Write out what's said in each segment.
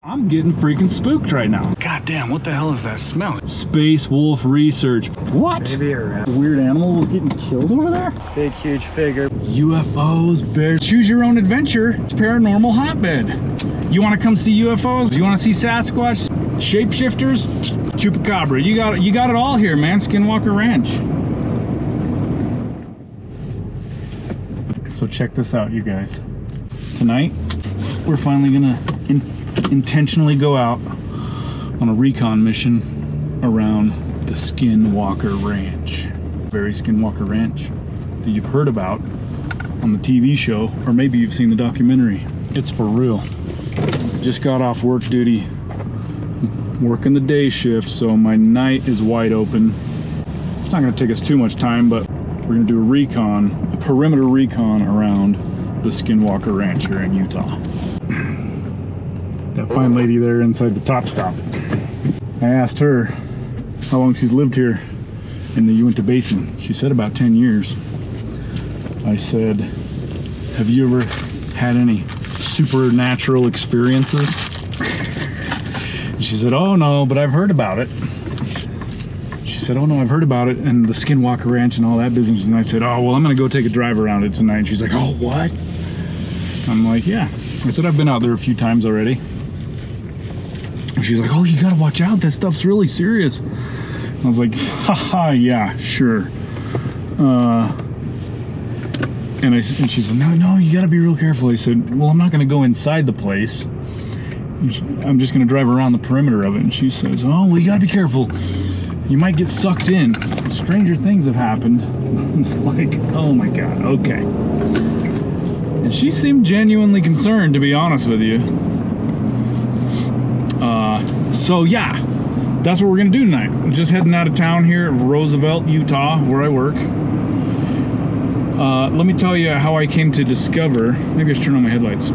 I'm getting freaking spooked right now. God damn, what the hell is that smell? Space wolf research. What? Maybe a rat. Weird animal was getting killed over there? Big, huge figure. UFOs, bears. Choose your own adventure. It's paranormal hotbed. You want to come see UFOs? You want to see Sasquatch? Shapeshifters? Chupacabra. You got it all here, man. Skinwalker Ranch. So check this out, you guys. Tonight, we're finally gonna intentionally go out on a recon mission around the Skinwalker Ranch. Very Skinwalker Ranch that you've heard about on the TV show, or maybe you've seen the documentary. It's for real. Just got off work duty, working the day shift, so my night is wide open. It's not gonna take us too much time, but we're gonna do a recon, a perimeter recon around the Skinwalker Ranch here in Utah. That fine lady there inside the top stop. I asked her how long she's lived here in the Uinta Basin. She said about 10 years. I said, have you ever had any supernatural experiences? And she said, oh no, but I've heard about it. She said, oh no, I've heard about it and the Skinwalker Ranch and all that business. And I said, oh, well, I'm gonna go take a drive around it tonight. And she's like, oh, what? I'm like, yeah. I said, I've been out there a few times already. And she's like, oh, you gotta watch out. That stuff's really serious. I was like, haha, yeah, sure. And she said, no, you gotta be real careful. I said, well, I'm not gonna go inside the place. I'm just gonna drive around the perimeter of it. And she says, oh, well, you gotta be careful. You might get sucked in. Stranger things have happened. I was like, oh my God, okay. And she seemed genuinely concerned, to be honest with you. So yeah, that's what we're gonna do tonight. I'm just heading out of town here at Roosevelt, Utah, where I work. Let me tell you how I came to discover, maybe I should turn on my headlights.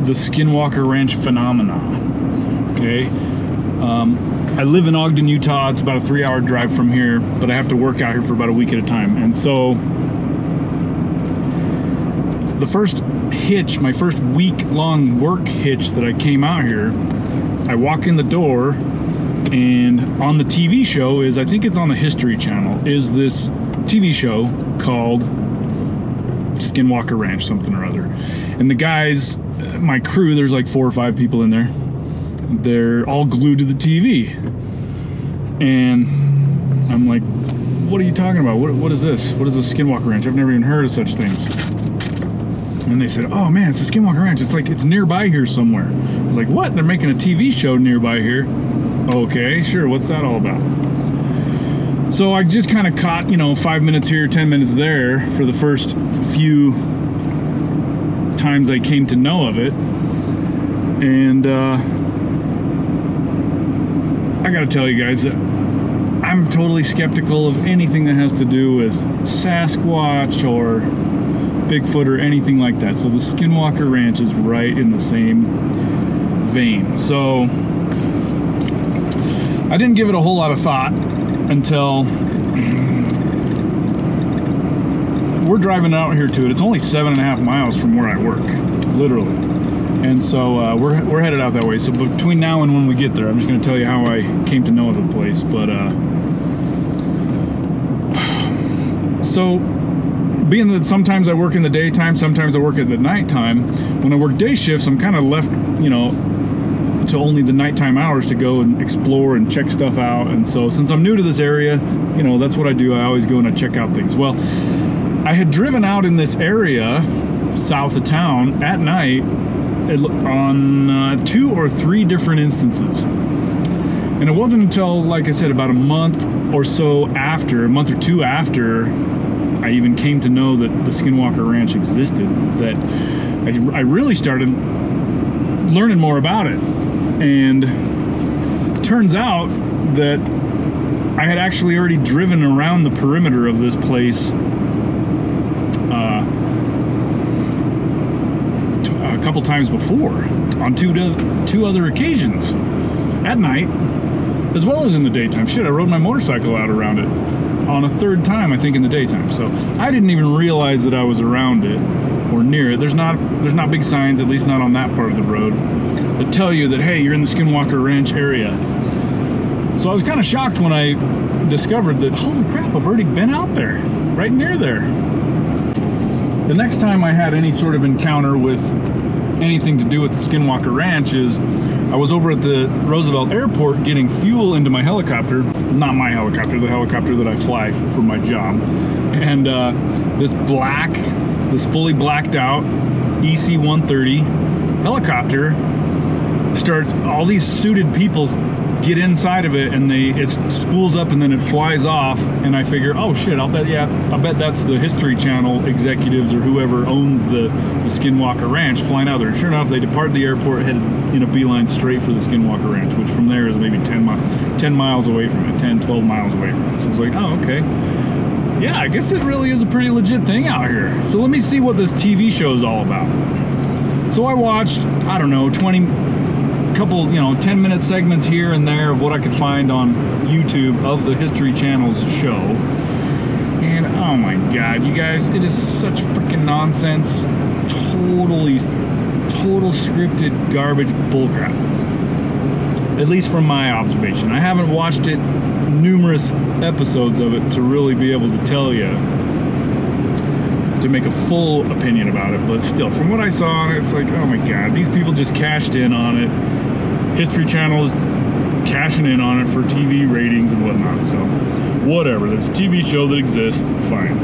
The Skinwalker Ranch phenomena. Okay. I live in Ogden, Utah. It's about a 3-hour drive from here, but I have to work out here for about a week at a time. And so the first hitch, my first week-long work hitch that I came out here, I walk in the door, and on the TV show is, I think it's on the History Channel, is this TV show called Skinwalker Ranch, something or other. And the guys, my crew, there's like 4 or 5 people in there. They're all glued to the TV. And I'm like, what are you talking about? What is this? What is a Skinwalker Ranch? I've never even heard of such things. And they said, oh man, it's a Skinwalker Ranch. It's like, it's nearby here somewhere. I was like, what? They're making a TV show nearby here. Okay, sure, what's that all about? So I just kind of caught, 5 minutes here, 10 minutes there for the first few times I came to know of it. And I gotta tell you guys that I'm totally skeptical of anything that has to do with Sasquatch or Bigfoot or anything like that. So the Skinwalker Ranch is right in the same vein. So I didn't give it a whole lot of thought until we're driving out here to it. It's only 7.5 miles from where I work, literally. And so we're headed out that way. So between now and when we get there, I'm just going to tell you how I came to know the place. But so being that sometimes I work in the daytime, sometimes I work at the nighttime. When I work day shifts, I'm kind of left, to only the nighttime hours to go and explore and check stuff out. And so since I'm new to this area, that's what I do. I always go and I check out things. Well, I had driven out in this area south of town at night on 2 or 3 different instances. And it wasn't until, like I said, about a month or 2 after I even came to know that the Skinwalker Ranch existed, that I really started learning more about it. And it turns out that I had actually already driven around the perimeter of this place a couple times before on two other occasions at night. as well as in the daytime. Shit, I rode my motorcycle out around it on a third time, I think, in the daytime. So I didn't even realize that I was around it or near it. There's not big signs, at least not on that part of the road, that tell you that, hey, you're in the Skinwalker Ranch area. So I was kind of shocked when I discovered that, holy crap, I've already been out there, right near there. The next time I had any sort of encounter with anything to do with the Skinwalker Ranch is I was over at the Roosevelt Airport getting fuel into my helicopter. Not my helicopter, the helicopter that I fly for my job. And this fully blacked out EC-130 helicopter starts, all these suited people get inside of it, and it spools up and then it flies off, and I figure, oh shit, I'll bet that's the History Channel executives or whoever owns the Skinwalker Ranch flying out there. Sure enough, they depart the airport, headed in a beeline straight for the Skinwalker Ranch, which from there is maybe 10 miles away from it, 10, 12 miles away from it. So I was like, oh, okay. Yeah, I guess it really is a pretty legit thing out here. So let me see what this TV show is all about. So I watched, I don't know, 10-minute segments here and there of what I could find on YouTube of the History Channel's show. And oh my god, you guys, it is such freaking nonsense. Total scripted garbage bullcrap. At least from my observation. I haven't watched it, numerous episodes of it, to really be able to tell you, to make a full opinion about it, but still, from what I saw on it, it's like, oh my god, these people just cashed in on it. History Channel is cashing in on it for TV ratings and whatnot, so whatever. There's a TV show that exists, fine.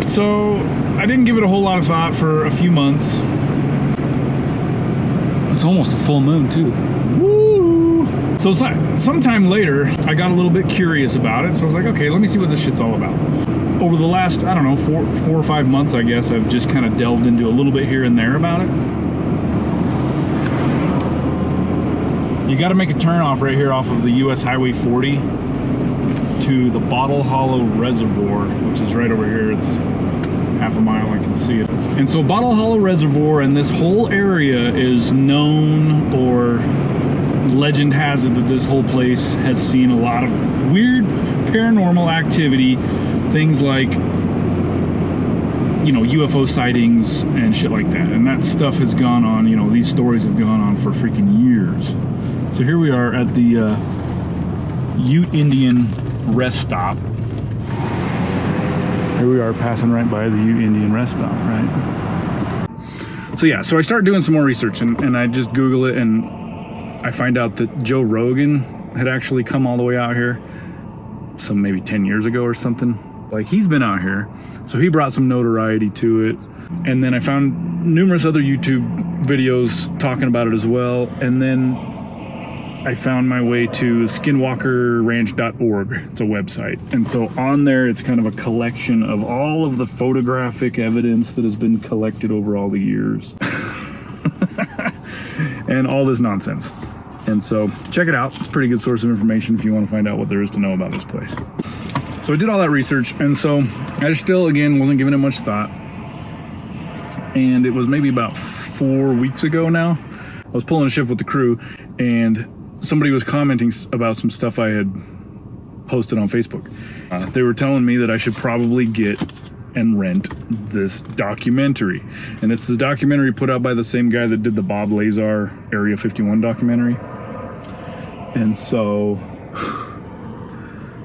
So I didn't give it a whole lot of thought for a few months. It's almost a full moon too. Woo! So sometime later, I got a little bit curious about it, so I was like, okay, let me see what this shit's all about. Over the last, I don't know, four or 5 months, I guess, I've just kind of delved into a little bit here and there about it. You got to make a turn off right here off of the US Highway 40 to the Bottle Hollow Reservoir, which is right over here. It's half a mile, I can see it. And so Bottle Hollow Reservoir and this whole area is known, or legend has it that this whole place has seen a lot of weird paranormal activity, things like, you know, UFO sightings and shit like that. And that stuff has gone on, you know, these stories have gone on for freaking years. So here we are at the Ute Indian rest stop. Here we are passing right by the Ute Indian rest stop, right? So yeah, so I started doing some more research, and I just Google it, and I find out that Joe Rogan had actually come all the way out here some maybe 10 years ago or something. Like, he's been out here, so he brought some notoriety to it. And then I found numerous other YouTube videos talking about it as well. And then I found my way to skinwalkerranch.org. It's a website. And so on there, it's kind of a collection of all of the photographic evidence that has been collected over all the years. And all this nonsense. And so check it out. It's a pretty good source of information if you want to find out what there is to know about this place. So I did all that research, and so I still, again, wasn't giving it much thought. And it was maybe about 4 weeks ago now. I was pulling a shift with the crew, and somebody was commenting about some stuff I had posted on Facebook. They were telling me that I should probably get and rent this documentary. And it's the documentary put out by the same guy that did the Bob Lazar Area 51 documentary. And so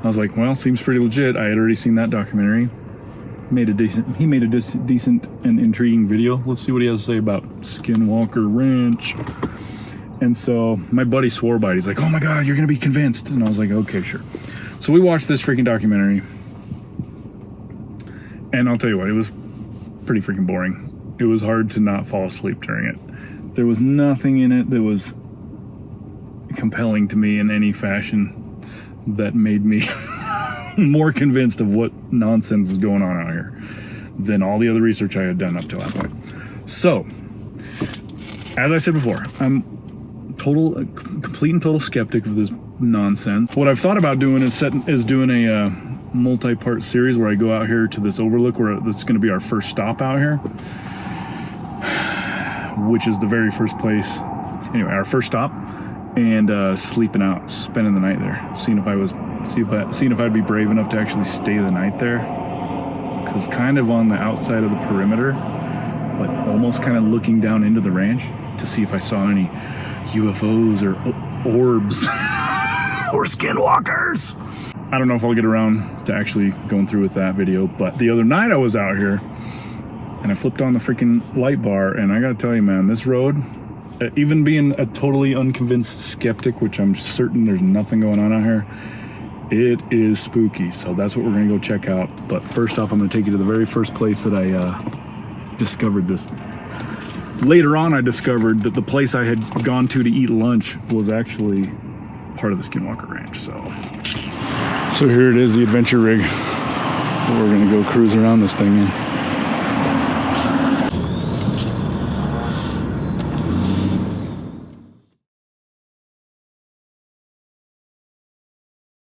I was like, well, seems pretty legit. I had already seen that documentary. He made a decent and intriguing video. Let's see what he has to say about Skinwalker Ranch. And so my buddy swore by it. He's like, oh my God, you're going to be convinced. And I was like, okay, sure. So we watched this freaking documentary. And I'll tell you what, it was pretty freaking boring. It was hard to not fall asleep during it. There was nothing in it that was compelling to me in any fashion that made me more convinced of what nonsense is going on out here than all the other research I had done up to that point. So, as I said before, I'm complete and total skeptic of this nonsense. What I've thought about doing is doing a multi-part series where I go out here to this overlook where it's going to be our first stop out here, which is the very first place. Anyway, our first stop. and sleeping out, spending the night there, seeing if I'd be brave enough to actually stay the night there, because kind of on the outside of the perimeter, but almost kind of looking down into the ranch to see if I saw any UFOs or orbs or skinwalkers. I don't know if I'll get around to actually going through with that video, but the other night I was out here and I flipped on the freaking light bar, and I gotta tell you, man, this road, even being a totally unconvinced skeptic, which I'm certain there's nothing going on out here, it is spooky. So that's what we're gonna go check out. But first off, I'm gonna take you to the very first place that I discovered this. Later on, I discovered that the place I had gone to eat lunch was actually part of the Skinwalker Ranch. So here it is, the adventure rig. We're gonna go cruise around this thing in.